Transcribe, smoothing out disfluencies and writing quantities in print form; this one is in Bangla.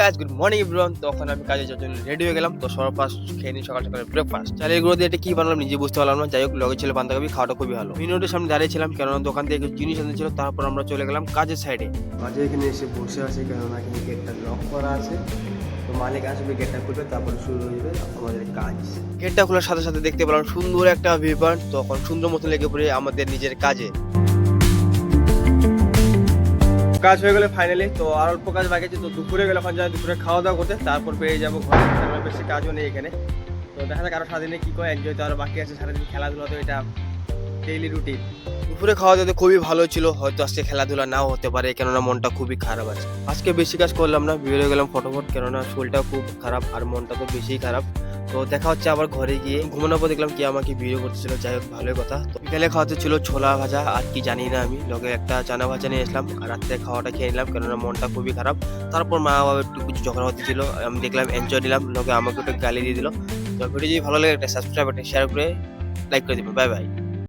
Guys, good morning everyone. তখন আমি কাজে যাওয়ার জন্য রেডি হয়ে গেলাম। তো সবার ফার্স্ট খেয়ে নিই সকাল সকালে ব্রেকফাস্ট। চালের গুঁড়ো দিয়ে এটা কি বানালাম নিজে বুঝতে পারলাম না। যাই হোক, লগে ছিল বাঁধাকপি, খাওয়াটা খুবই ভালো। মিনুটের সামনে দাঁড়িয়েছিলাম কেননা দোকান থেকে কিছু জিনিস আনতে ছিল। তারপর আমরা চলে গেলাম কাজের সাইডে। কাজে এখানে এসে বসে আছে কেননা এখানে গেটটা লক করা আছে। তো মালিক আসবে, গেটটা খুলবে, তারপরে শুরু হয়ে যাবে আমাদের কাজ। গেটটা খোলার সাথে সাথে দেখতে পেলাম সুন্দর একটা ভিউ পয়েন্ট। তখন সুন্দর মতো লেগে পড়ে আমাদের নিজের কাজে। কাজ হয়ে গেলে ফাইনালি, তো আর অল্প কাজ বাকি আছে। তো দুপুরে গেলে ওখানে যাই, দুপুরে খাওয়া দাওয়া করতে, তারপর পেয়ে যাবো ঘরে। আমার বেশি কাজও নেই এখানে। তো দেখা যাক আরো সারাদিনে কি করে এনজয়। তো আরো বাকি আছে সারাদিন খেলাধুলা, তো এটা ডেইলি রুটিন। দুপুরে খাওয়া দাওয়া খুবই ভালো ছিল। হয়তো আজকে খেলাধুলা নাও হতে পারে কেননা মনটা খুবই খারাপ আছে। আজকে বেশি কাজ করলাম না, বেরিয়ে গেলাম ফটোফট কেননা শরীরটা খুব খারাপ আর মনটা তো বেশিই খারাপ। তো দেখা হচ্ছে আবার ঘরে গিয়ে। ঘুমানোর পর দেখলাম কি আমাকে ভিডিও করতেছিল। যাই হোক, ভালোই কথা। তো বিকালে খাওয়াতে ছিল ছোলা ভাজা আর কি জানি না আমি। লগে একটা চানা ভাজা নিয়ে আসলাম আর রাত্রে খাওয়াটা খেয়ে নিলাম কেননা মনটা খুবই খারাপ। তারপর মা বাবা একটু কিছু ঝগড়া হচ্ছিল, আমি দেখলাম এনজয় দিলাম। লগে আমাকে একটু গালি দিয়ে দিল। তো ভিডিও যদি ভালো লাগে একটা সাবস্ক্রাইব একটা শেয়ার করে লাইক করে দিবেন। Bye bye.